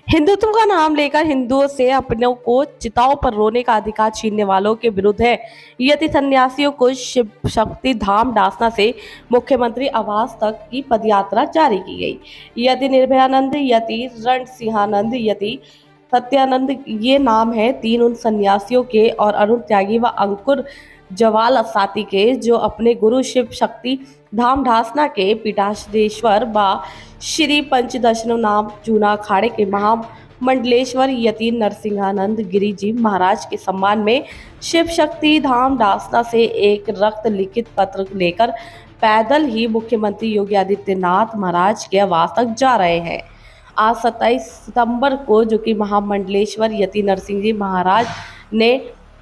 हिंदुत्व का नाम लेकर हिंदुओं से अपनों को चिताओं पर रोने का अधिकार छीनने वालों के विरुद्ध है। यति सन्यासियों को शिव शक्ति धाम डासना से मुख्यमंत्री आवास तक की पदयात्रा जारी की गई। यति निर्भयानंद, यति रण सिंहानंद, यति सत्यानंद ये नाम है तीन उन सन्यासियों के और अरुण त्यागी व अंकुर जवाल साथी के जो अपने गुरु शिव शक्ति धाम ढासना के पीठाधीश्वर व श्री पंचदशनो नाम जूना अखाड़े के महामंडलेश्वर यति नरसिंहानंद गिरी जी महाराज के सम्मान में शिव शक्ति धाम ढासना से एक रक्त लिखित पत्र लेकर पैदल ही मुख्यमंत्री योगी आदित्यनाथ महाराज के आवास तक जा रहे हैं। आज 27 सितंबर को जो कि महामंडलेश्वर यति नरसिंह जी महाराज ने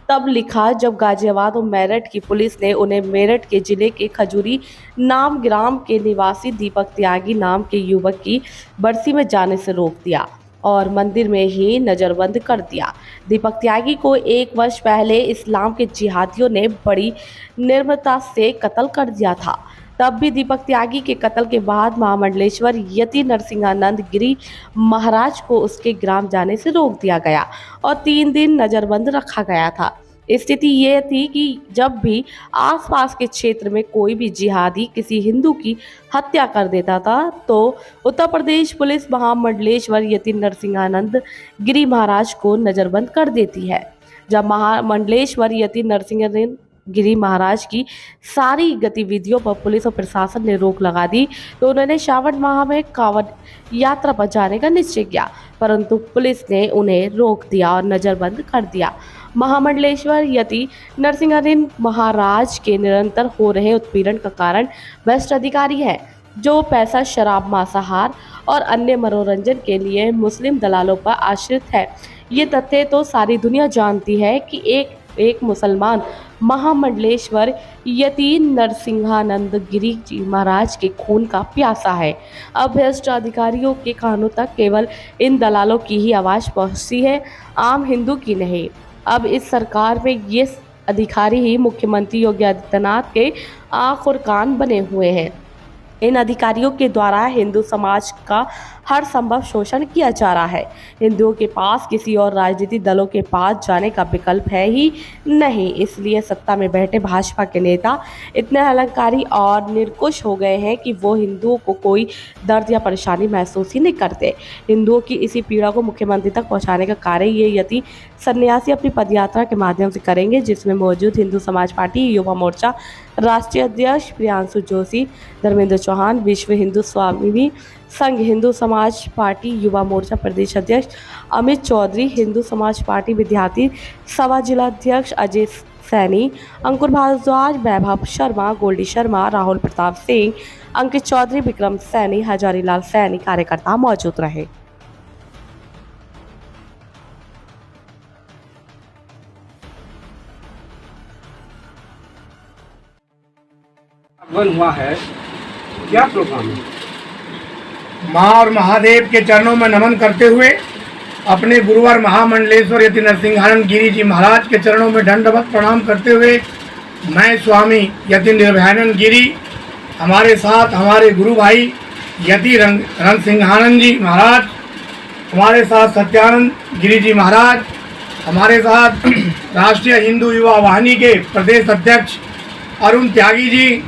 तब लिखा जब गाजियाबाद और मेरठ की पुलिस ने उन्हें मेरठ के जिले के खजूरी नाम ग्राम के निवासी दीपक त्यागी नाम के युवक की बरसी में जाने से रोक दिया और मंदिर में ही नजरबंद कर दिया। दीपक त्यागी को 1 वर्ष पहले इस्लाम के जिहादियों ने बड़ी निर्ममता से कत्ल कर दिया था। तब भी दीपक त्यागी के कत्ल के बाद महामंडलेश्वर यति नरसिंहानंद गिरी महाराज को उसके ग्राम जाने से रोक दिया गया और 3 दिन नजरबंद रखा गया था। स्थिति ये थी कि जब भी आसपास के क्षेत्र में कोई भी जिहादी किसी हिंदू की हत्या कर देता था तो उत्तर प्रदेश पुलिस महामंडलेश्वर यति नरसिंहानंद गिरी महाराज को नजरबंद कर देती है। जब महामंडलेश्वर यति नरसिंहानंद गिरी महाराज की सारी गतिविधियों पर पुलिस और प्रशासन ने रोक लगा दी तो उन्होंने श्रावण माह में कांवड़ यात्रा पर जाने का निश्चय किया, परंतु पुलिस ने उन्हें रोक दिया और नजरबंद कर दिया। महामंडलेश्वर यति नरसिंहानंद महाराज के निरंतर हो रहे उत्पीड़न का कारण भ्रष्ट अधिकारी है जो पैसा, शराब, मांसाहार और अन्य मनोरंजन के लिए मुस्लिम दलालों पर आश्रित है। ये तथ्य तो सारी दुनिया जानती है कि एक मुसलमान महामंडलेश्वर यति नरसिंहानंद गिरी जी महाराज के खून का प्यासा है। अब भ्रष्ट अधिकारियों के कानों तक केवल इन दलालों की ही आवाज़ पहुंचती है, आम हिंदू की नहीं। अब इस सरकार में ये अधिकारी ही मुख्यमंत्री योगी आदित्यनाथ के आंख और कान बने हुए हैं। इन अधिकारियों के द्वारा हिंदू समाज का हर संभव शोषण किया जा रहा है। हिंदुओं के पास किसी और राजनीतिक दलों के पास जाने का विकल्प है ही नहीं। इसलिए सत्ता में बैठे भाजपा के नेता इतने अहंकारी और निरंकुश हो गए हैं कि वो हिंदुओं को कोई दर्द या परेशानी महसूस ही नहीं करते। हिंदुओं की इसी पीड़ा को मुख्यमंत्री तक पहुंचाने का कार्य ये यति सन्यासी अपनी पदयात्रा के माध्यम से करेंगे, जिसमें मौजूद हिंदू समाज पार्टी युवा मोर्चा राष्ट्रीय अध्यक्ष प्रियांशु जोशी, धर्मेंद्र चौहान, विश्व हिंदू स्वाभिमानी संघ हिंदू समाज पार्टी युवा मोर्चा प्रदेश अध्यक्ष अमित चौधरी, हिंदू समाज पार्टी विद्यार्थी सभा जिला अध्यक्ष अजय सैनी, अंकुर भारद्वाज, वैभव शर्मा, गोल्डी शर्मा, राहुल प्रताप सिंह, अंकित चौधरी, विक्रम सैनी, हजारीलाल सैनी कार्यकर्ता मौजूद रहे। हुआ है क्या प्रोग्राम है? माँ और महादेव के चरणों में नमन करते हुए अपने गुरुवार महामंडलेश्वर यति नरसिंहानंद गिरी जी महाराज के चरणों में दंडवत प्रणाम करते हुए मैं स्वामी यति निर्भयानंद गिरी, हमारे साथ हमारे गुरु भाई यति रणसिंहानंद जी महाराज, हमारे साथ सत्यानंद गिरी जी महाराज, हमारे साथ राष्ट्रीय हिंदू युवा वाहिनी के प्रदेश अध्यक्ष अरुण त्यागी जी,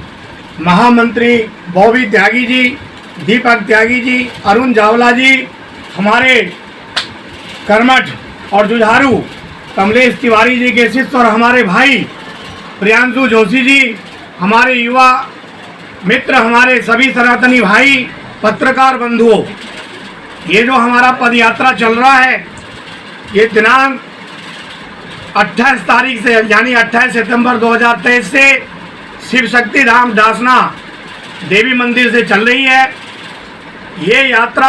महामंत्री बॉबी त्यागी जी, दीपक त्यागी जी, अरुण जावला जी, हमारे कर्मठ और जुझारू कमलेश तिवारी जी के शिष्य और हमारे भाई प्रियांशु जोशी जी, हमारे युवा मित्र, हमारे सभी सनातनी भाई, पत्रकार बंधुओं, ये जो हमारा पदयात्रा चल रहा है ये दिनांक 28 तारीख से यानी 28 सितंबर 2023 से शिव शक्ति धाम ढासना देवी मंदिर से चल रही है। ये यात्रा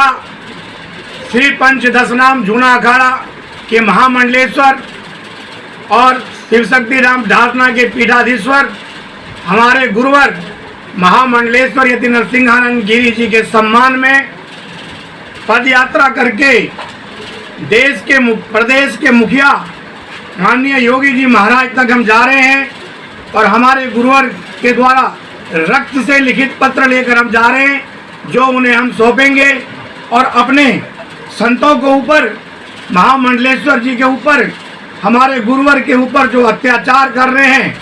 श्री पंचदशनाम जूना अखाड़ा के महामंडलेश्वर और शिव शक्ति धाम ढासना के पीठाधीश्वर हमारे गुरुवर महामंडलेश्वर यति नरसिंहानंद गिरी जी के सम्मान में पद यात्रा करके प्रदेश के मुखिया माननीय योगी जी महाराज तक हम जा रहे हैं और हमारे गुरुवर के द्वारा रक्त से लिखित पत्र लेकर हम जा रहे हैं जो उन्हें हम सौंपेंगे और अपने संतों के ऊपर, महामंडलेश्वर जी के ऊपर, हमारे गुरुवर के ऊपर जो अत्याचार कर रहे हैं,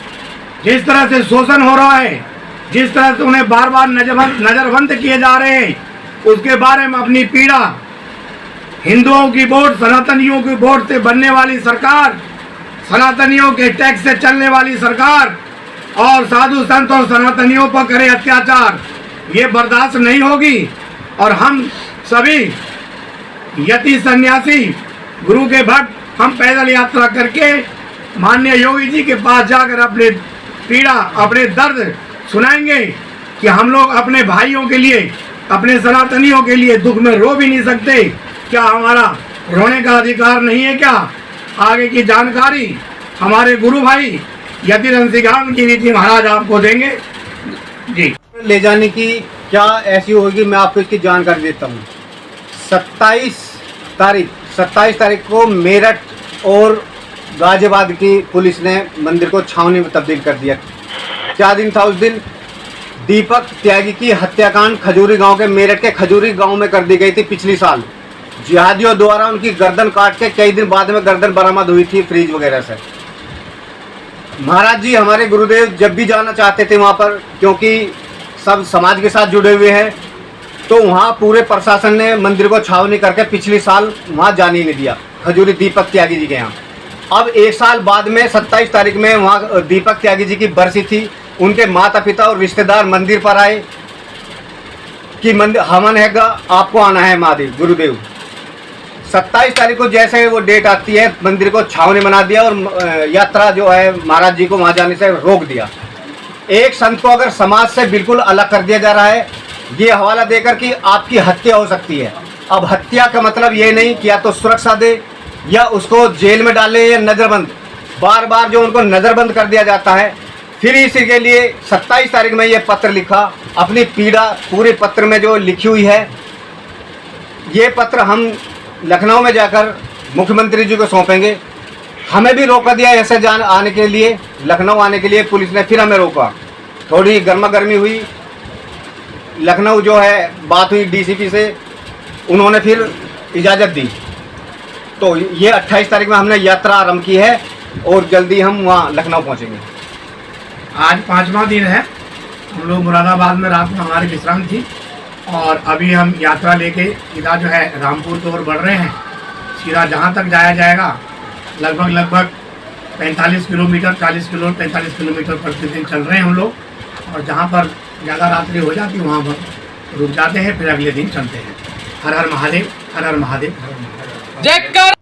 जिस तरह से शोषण हो रहा है, जिस तरह से उन्हें बार बार नजरबंद किए जा रहे हैं, उसके बारे में अपनी पीड़ा हिंदुओं की वोट, सनातनियों की वोट से बनने वाली सरकार, सनातनियों के टैक्स से चलने वाली सरकार और साधु संत और सनातनियों पर करे अत्याचार, ये बर्दाश्त नहीं होगी। और हम सभी यति सन्यासी, गुरु के भक्त, हम पैदल यात्रा करके माननीय योगी जी के पास जाकर अपने पीड़ा, अपने दर्द सुनाएंगे कि हम लोग अपने भाइयों के लिए, अपने सनातनियों के लिए दुख में रो भी नहीं सकते। क्या हमारा रोने का अधिकार नहीं है क्या? आगे की जानकारी हमारे गुरु भाई यतिराज सिंह गिरी जी महाराज आपको देंगे। जी, ले जाने की क्या ऐसी होगी, मैं आपको इसकी जानकारी देता हूँ। 27 तारीख को मेरठ और गाजियाबाद की पुलिस ने मंदिर को छावनी में तब्दील कर दिया। क्या दिन था उस दिन? दीपक त्यागी की हत्याकांड खजूरी गांव के, मेरठ के खजूरी गांव में कर दी गई थी पिछली साल। जिहादियों द्वारा उनकी गर्दन काट के कई दिन बाद में गर्दन बरामद हुई थी फ्रीज वगैरह से। महाराज जी हमारे गुरुदेव जब भी जाना चाहते थे वहाँ पर, क्योंकि सब समाज के साथ जुड़े हुए हैं, तो वहाँ पूरे प्रशासन ने मंदिर को छावनी करके पिछले साल वहाँ जाने नहीं दिया, खजूरी दीपक त्यागी जी के यहाँ। अब एक साल बाद में 27 तारीख में वहाँ दीपक त्यागी जी की बरसी थी। उनके माता पिता और रिश्तेदार मंदिर पर आए कि मंदिर हवन हैगा, आपको आना है महादेव गुरुदेव। 27 तारीख को जैसे वो डेट आती है, मंदिर को छावनी बना दिया और यात्रा जो है महाराज जी को वहाँ जाने से रोक दिया। एक संत को अगर समाज से बिल्कुल अलग कर दिया जा रहा है, ये हवाला देकर कि आपकी हत्या हो सकती है। अब हत्या का मतलब ये नहीं कि या तो सुरक्षा दे या उसको जेल में डाले या नज़रबंद, बार बार जो उनको नज़रबंद कर दिया जाता है। फिर इसी के लिए 27 तारीख में ये पत्र लिखा, अपनी पीड़ा पूरे पत्र में जो लिखी हुई है, ये पत्र हम लखनऊ में जाकर मुख्यमंत्री जी को सौंपेंगे। हमें भी रोका दिया ऐसे आने के लिए, लखनऊ आने के लिए पुलिस ने फिर हमें रोका। थोड़ी गर्मा गर्मी हुई, लखनऊ जो है बात हुई डीसीपी से, उन्होंने फिर इजाज़त दी। तो ये 28 तारीख में हमने यात्रा आरंभ की है और जल्दी हम वहाँ लखनऊ पहुँचेंगे। आज 5वां दिन है। हम लोग मुरादाबाद में रात में हमारी विश्राम थी और अभी हम यात्रा लेके सीधा जो है रामपुर की ओर बढ़ रहे हैं। सीधा जहाँ तक जाया जाएगा, लगभग 45 किलोमीटर, 45 किलोमीटर प्रतिदिन चल रहे हैं हम लोग। और जहाँ पर ज़्यादा रात्रि हो जाती है वहाँ पर रुक जाते हैं, फिर अगले दिन चलते हैं। हर हर महादेव, हर हर महादेव, हर हर महादेव।